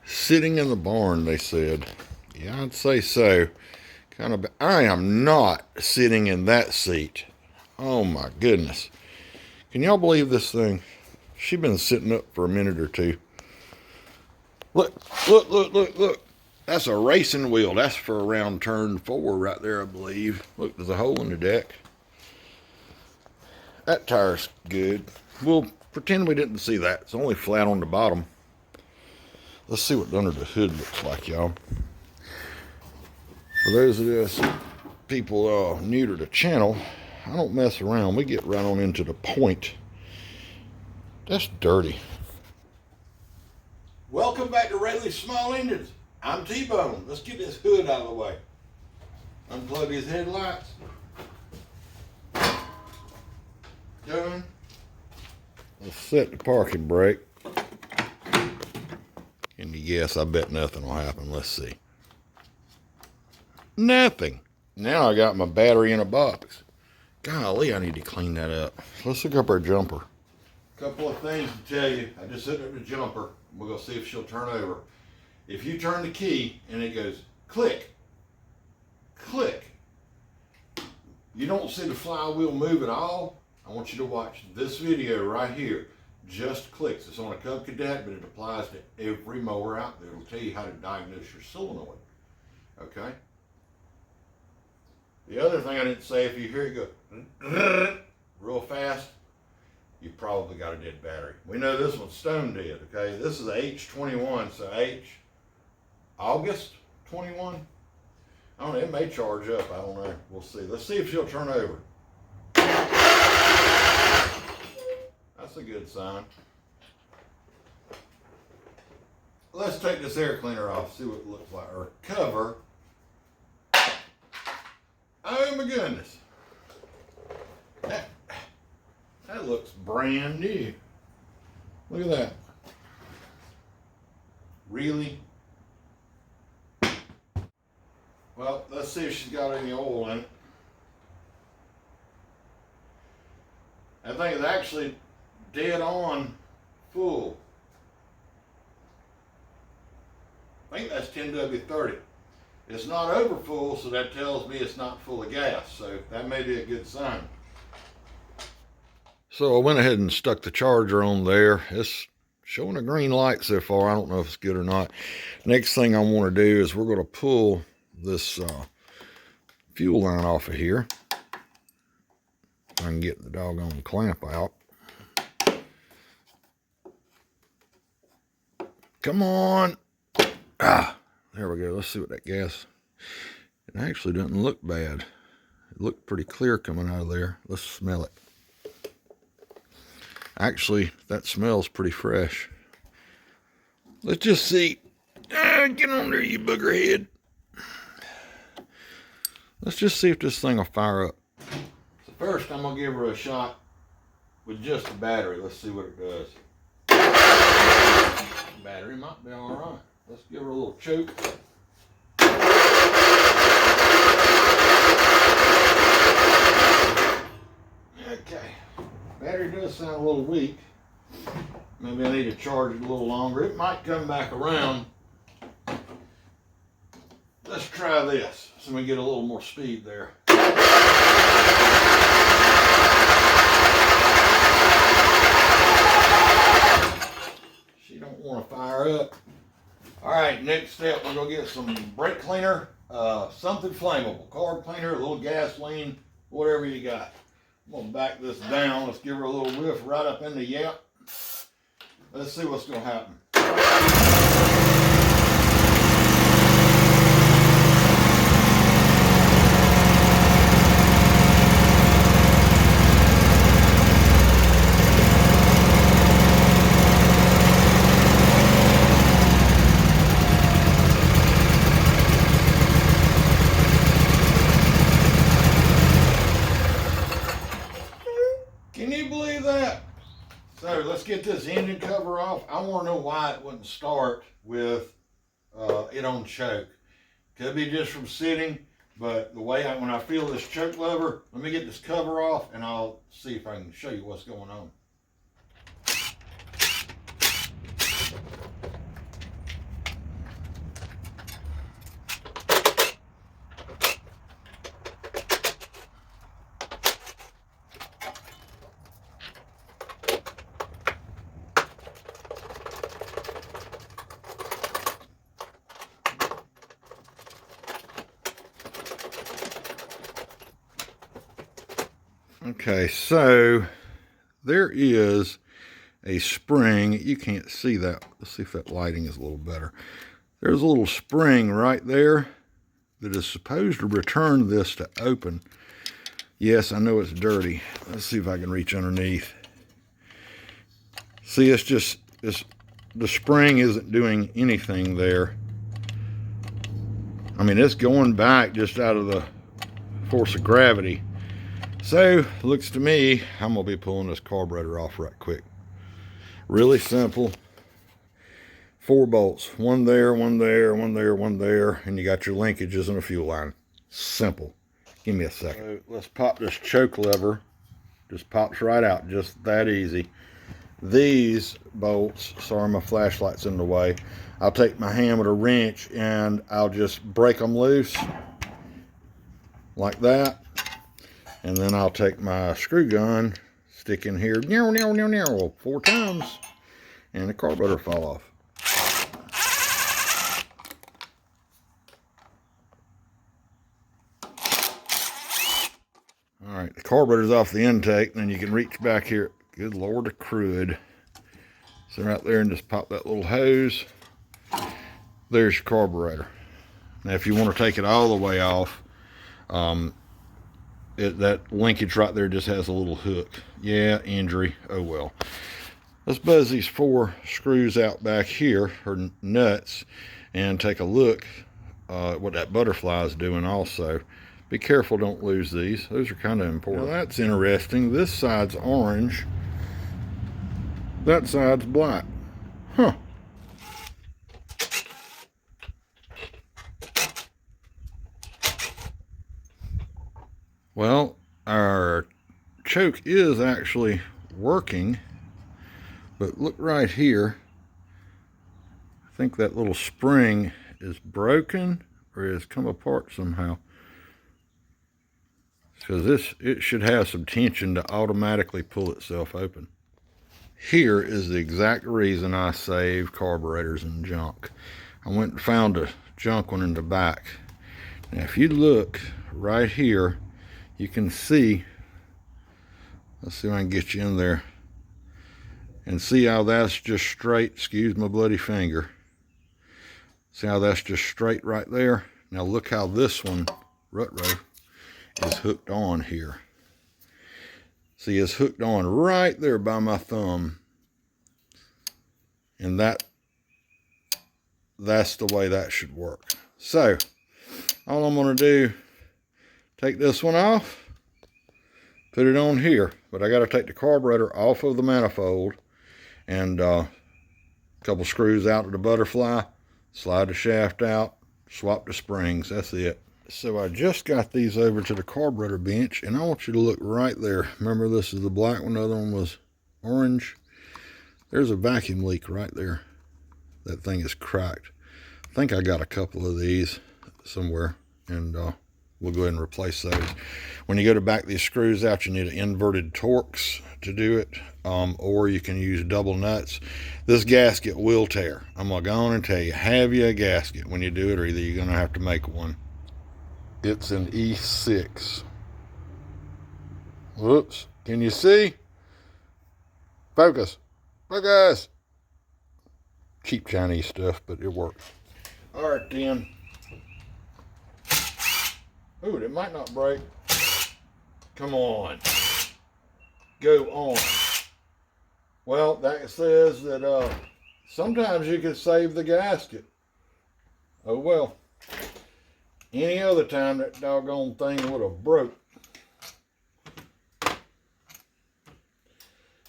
Sitting in the barn, they said. Yeah, I'd say so. Kind of. I am not sitting in that seat. Oh my goodness. Can y'all believe this thing? She's been sitting up for a minute or two. Look, look, look, look, look. That's a racing wheel. That's for around turn 4 right there, I believe. Look, there's a hole in the deck. That tire's good. We'll pretend we didn't see that. It's only flat on the bottom. Let's see what under the hood looks like, y'all. For those of us people new to the channel, I don't mess around. We get right on into the point. That's dirty. Welcome back to Rayleigh's Small Engines. I'm T-Bone. Let's get this hood out of the way. Unplug his headlights. Done. Let's set the parking brake. And yes, I bet nothing will happen. Let's see. Nothing. Now I got my battery in a box. Golly, I need to clean that up. Let's look up our jumper. Couple of things to tell you. I just hooked up the jumper. We're going to see if she'll turn over. If you turn the key and it goes click, click, you don't see the flywheel move at all, I want you to watch this video right here. Just clicks. It's on a Cub Cadet, but it applies to every mower out there. It'll tell you how to diagnose your solenoid. Okay? The other thing I didn't say, if you hear it go real fast, you probably got a dead battery. We know this one's stone dead, okay? This is H21, so August 21. I don't know, it may charge up, I don't know. We'll see. Let's see if she'll turn over. That's a good sign. Let's take this air cleaner off, see what it looks like. Or cover. Oh my goodness. That looks brand new. Look at that. Really? Well, let's see if she's got any oil in it. I think it's actually dead on full. I think that's 10W30. It's not over full, so that tells me it's not full of gas. So that may be a good sign. So I went ahead and stuck the charger on there. It's showing a green light so far. I don't know if it's good or not. Next thing I want to do is we're going to pull this fuel line off of here. If I can get the doggone clamp out. Come on. Ah, there we go. Let's see what that gas. It actually doesn't look bad. It looked pretty clear coming out of there. Let's smell it. Actually, that smells pretty fresh. Let's just see. Get on there, you booger head. Let's just see if this thing will fire up. So first, I'm going to give her a shot with just the battery. Let's see what it does. Battery might be all right. Let's give her a little choke. Okay. Battery does sound a little weak. Maybe I need to charge it a little longer. It might come back around. Let's try this so we get a little more speed there. She don't want to fire up. All right, next step, we're gonna get some brake cleaner, something flammable, carb cleaner, a little gasoline, whatever you got. I'm gonna back this down. Let's give her a little whiff right up in the yap. Let's see what's gonna happen. Can you believe that? So let's get this engine cover off. I want to know why it wouldn't start with it on choke. Could be just from sitting, but the way when I feel this choke lever, let me get this cover off and I'll see if I can show you what's going on. Okay, so there is a spring. You can't see that. Let's see if that lighting is a little better. There's a little spring right there that is supposed to return this to open. Yes, I know it's dirty. Let's see if I can reach underneath. See, it's just, the spring isn't doing anything there. I mean, it's going back just out of the force of gravity. So, looks to me, I'm gonna be pulling this carburetor off right quick. Really simple. 4 bolts, one there, one there, one there, one there, and you got your linkages and a fuel line. Simple. Give me a second. So let's pop this choke lever. Just pops right out, just that easy. These bolts, sorry my flashlight's in the way, I'll take my hammer or wrench and I'll just break them loose like that, and then I'll take my screw gun, stick in here, 4 times, and the carburetor fall off. All right, the carburetor's off the intake, and then you can reach back here. Good Lord, the crud. So right there, and just pop that little hose. There's your carburetor. Now, if you want to take it all the way off, that linkage right there just has a little hook. Yeah, injury. Oh well. Let's buzz these 4 screws out back here, or nuts, and take a look at what that butterfly is doing also. Be careful, don't lose these. Those are kind of important. Now that's interesting. This side's orange. That side's black. Huh. Well, our choke is actually working, but look right here. I think that little spring is broken or has come apart somehow. Because it should have some tension to automatically pull itself open. Here is the exact reason I save carburetors and junk. I went and found a junk one in the back. Now if you look right here, you can see, let's see if I can get you in there, and see how that's just straight. Excuse my bloody finger. See how that's just straight right there? Now look how this one, Rutro, is hooked on here. See, it's hooked on right there by my thumb, and that's the way that should work. So all I'm going to do, take this one off, put it on here, but I got to take the carburetor off of the manifold, and a couple screws out of the butterfly, slide the shaft out, swap the springs. That's it. So I just got these over to the carburetor bench, and I want you to look right there. Remember, this is the black one, the other one was orange. There's a vacuum leak right there. That thing is cracked. I think I got a couple of these somewhere, and we'll go ahead and replace those. When you go to back these screws out, you need an inverted Torx to do it, or you can use double nuts. This gasket will tear. I'm gonna go on and tell you, have you a gasket when you do it, or either you're gonna have to make one. It's an E6. Whoops. Can you see? Focus. Focus. Cheap Chinese stuff, but it works. All right, then. Ooh, it might not break. Come on. Go on. Well, that says that sometimes you can save the gasket. Oh, well. Any other time, that doggone thing would have broke.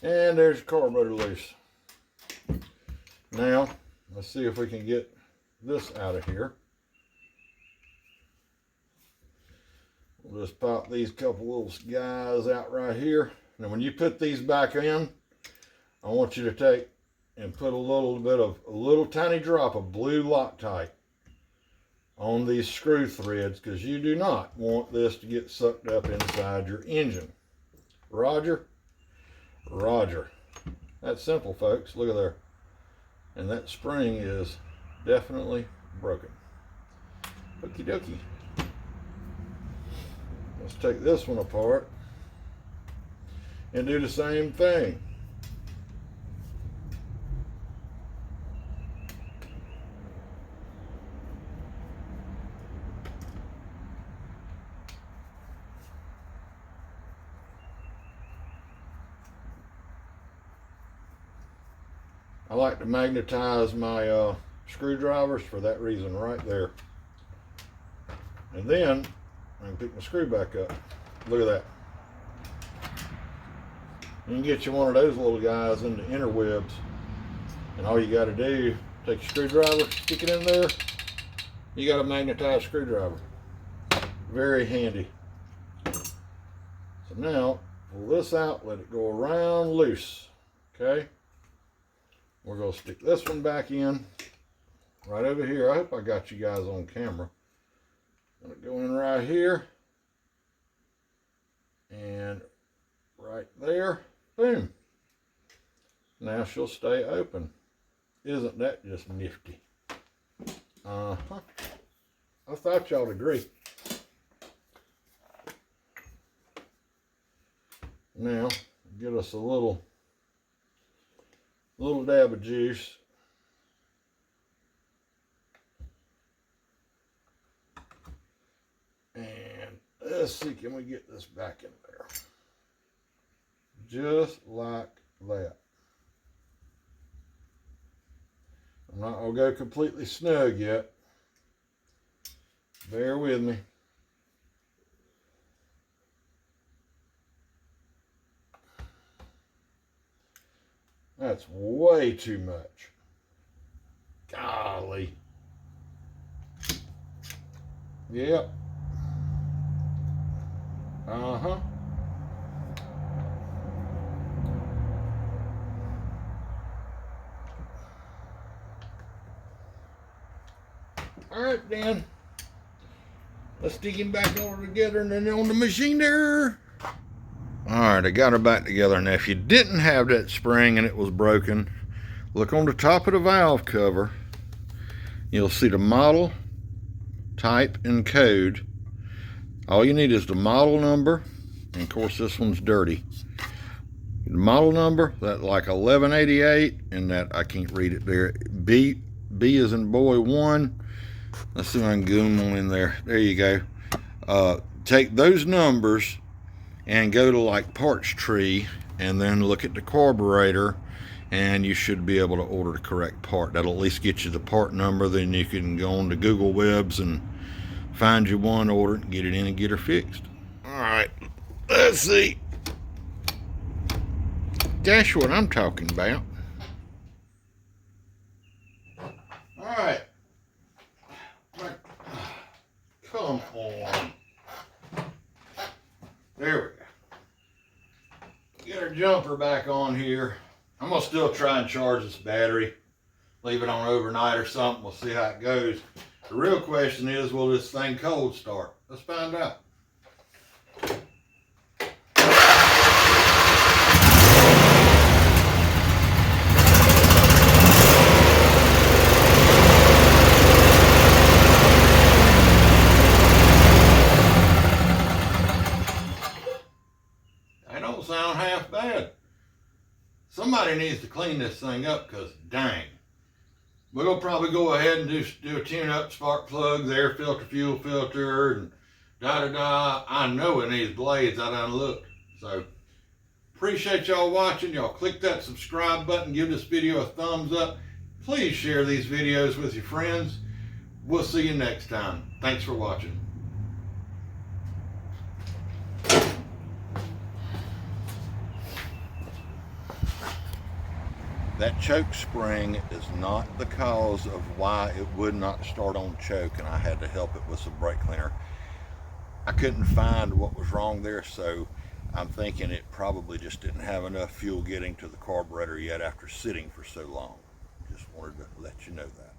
And there's the carburetor loose. Now, let's see if we can get this out of here. We'll just pop these couple little guys out right here. Now, when you put these back in, I want you to take and put a little tiny drop of blue Loctite on these screw threads, because you do not want this to get sucked up inside your engine. Roger? Roger. That's simple, folks. Look at there. And that spring is definitely broken. Okie dokie. Let's take this one apart. and do the same thing. I like to magnetize my screwdrivers for that reason right there. And then I can pick my screw back up. Look at that. You can get you one of those little guys in the interwebs, and all you got to do, take your screwdriver, stick it in there. You got a magnetized screwdriver. Very handy. So now pull this out, let it go around loose. Okay. We're going to stick this one back in right over here. I hope I got you guys on camera. I'm going to go in right here and right there. Boom. Now she'll stay open. Isn't that just nifty? Uh-huh. I thought y'all would agree. Now, get us a little dab of juice. And let's see, can we get this back in there? Just like that. I'm not going to go completely snug yet. Bear with me. That's way too much. Golly. Yep. Uh-huh. All right, then. Let's stick him back over together and then on the machine there. All right, I got her back together. Now, if you didn't have that spring and it was broken, look on the top of the valve cover. You'll see the model, type, and code. All you need is the model number, and of course this one's dirty. The model number, that like 1188, and that I can't read it there. B as in boy 1. Let's see if I can zoom on in there. There you go. Take those numbers and go to like parts tree and then look at the carburetor, and you should be able to order the correct part. That'll at least get you the part number. Then you can go on to Google Webs and find you one, order it, get it in and get her fixed. All right, let's see. That's what I'm talking about. All right. Come on. There we go. Get our jumper back on here. I'm gonna still try and charge this battery. Leave it on overnight or something. We'll see how it goes. The real question is, will this thing cold start? Let's find out. That don't sound half bad. Somebody needs to clean this thing up, because dang. We're going to probably go ahead and do a tune-up, spark plug, the air filter, fuel filter, and da-da-da. I know it needs blades. I done looked. So, appreciate y'all watching. Y'all click that subscribe button. Give this video a thumbs up. Please share these videos with your friends. We'll see you next time. Thanks for watching. That choke spring is not the cause of why it would not start on choke, and I had to help it with some brake cleaner. I couldn't find what was wrong there, so I'm thinking it probably just didn't have enough fuel getting to the carburetor yet after sitting for so long. Just wanted to let you know that.